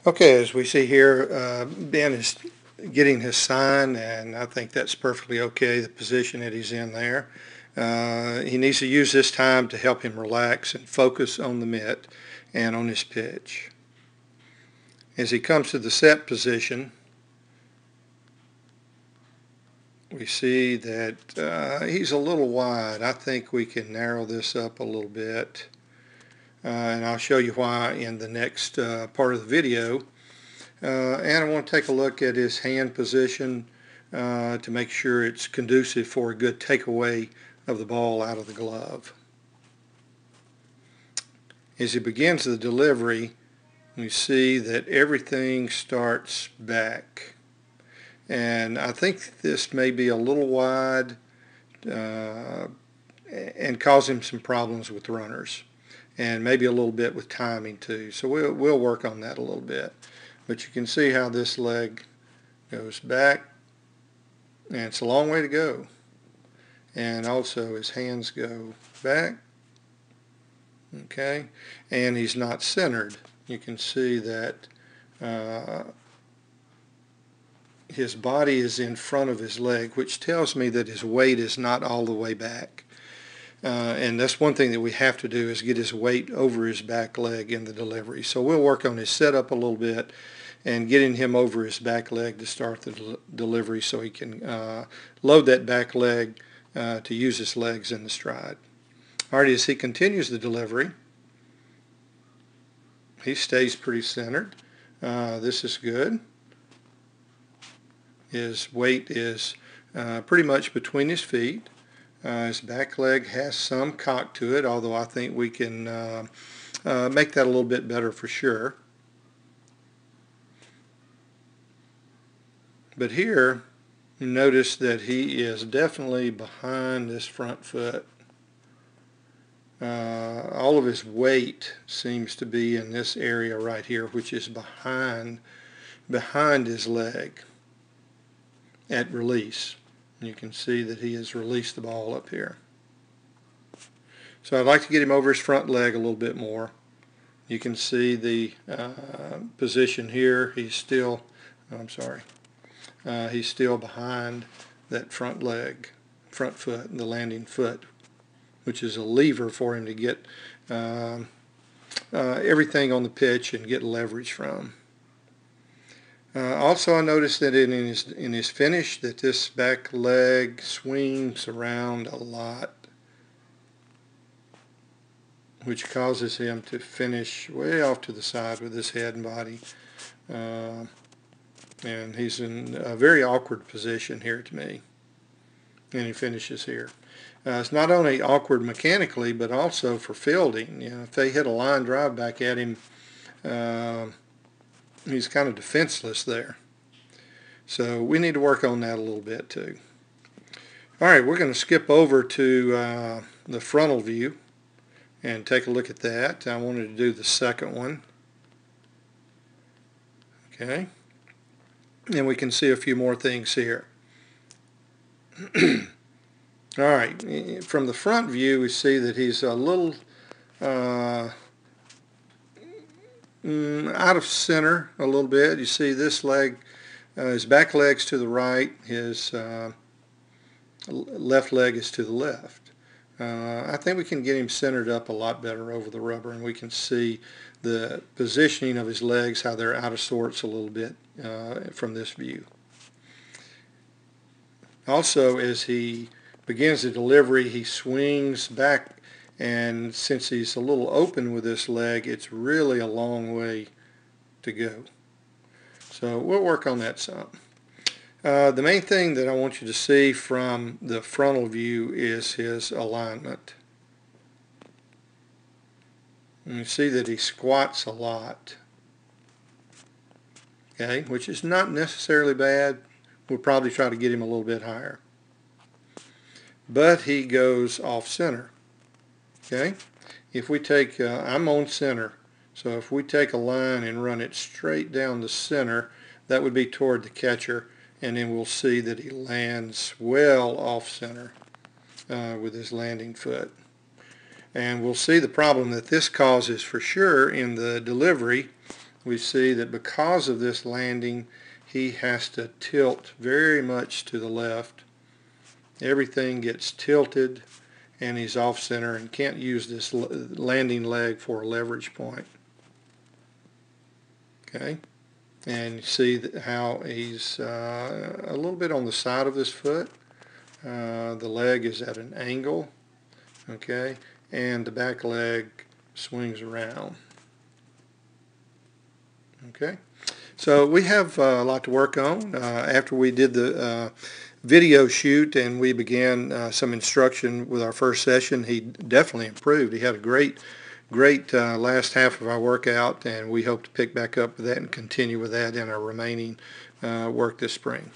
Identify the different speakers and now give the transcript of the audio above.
Speaker 1: Okay, as we see here, Ben is getting his sign, and I think that's perfectly okay, the position that he's in there. He needs to use this time to help him relax and focus on the mitt and on his pitch. As he comes to the set position, we see that he's a little wide. I think we can narrow this up a little bit, and I'll show you why in the next part of the video. And I want to take a look at his hand position to make sure it's conducive for a good takeaway of the ball out of the glove. As he begins the delivery, we see that everything starts back. And I think this may be a little wide and cause him some problems with runners, and maybe a little bit with timing too. So we'll work on that a little bit. But you can see how this leg goes back, and it's a long way to go. And also his hands go back, okay, and he's not centered. You can see that his body is in front of his leg, which tells me that his weight is not all the way back. And that's one thing that we have to do, is get his weight over his back leg in the delivery. So we'll work on his setup a little bit and getting him over his back leg to start the delivery, so he can load that back leg to use his legs in the stride. Alright, as he continues the delivery, he stays pretty centered. This is good. His weight is pretty much between his feet. His back leg has some cock to it, although I think we can make that a little bit better for sure. But here, you notice that he is definitely behind this front foot. All of his weight seems to be in this area right here, which is behind his leg at release. You can see that he has released the ball up here. So I'd like to get him over his front leg a little bit more. You can see the position here. He's still, he's still behind that front leg, front foot, the landing foot, which is a lever for him to get everything on the pitch and get leverage from. Also, I noticed that in his finish, that this back leg swings around a lot, which causes him to finish way off to the side with his head and body. And he's in a very awkward position here to me, and he finishes here. It's not only awkward mechanically, but also for fielding. You know, if they hit a line drive back at him, he's kind of defenseless there. So we need to work on that a little bit too. Alright, we're going to skip over to the frontal view and take a look at that. I wanted to do the second one. Okay. And we can see a few more things here. Alright, from the front view we see that he's a little out of center a little bit. You see this leg, his back leg's to the right, his left leg is to the left. I think we can get him centered up a lot better over the rubber, and we can see the positioning of his legs, how they're out of sorts a little bit from this view. Also, as he begins the delivery, he swings back, and since he's a little open with this leg, it's really a long way to go. So we'll work on that some. The main thing that I want you to see from the frontal view is his alignment. And you see that he squats a lot, okay, which is not necessarily bad. We'll probably try to get him a little bit higher. But he goes off center, okay? If we take, I'm on center, so if we take a line and run it straight down the center, that would be toward the catcher, and then we'll see that he lands well off center with his landing foot. And we'll see the problem that this causes for sure in the delivery we see that because of this landing, he has to tilt very much to the left. Everything gets tilted, and he's off center and can't use this landing leg for a leverage point. Okay, and you see how he's a little bit on the side of his foot. The leg is at an angle, okay, and the back leg swings around. Okay, so we have a lot to work on. After we did the video shoot and we began some instruction with our first session, he definitely improved. He had a great last half of our workout, and we hope to pick back up with that and continue with that in our remaining work this spring.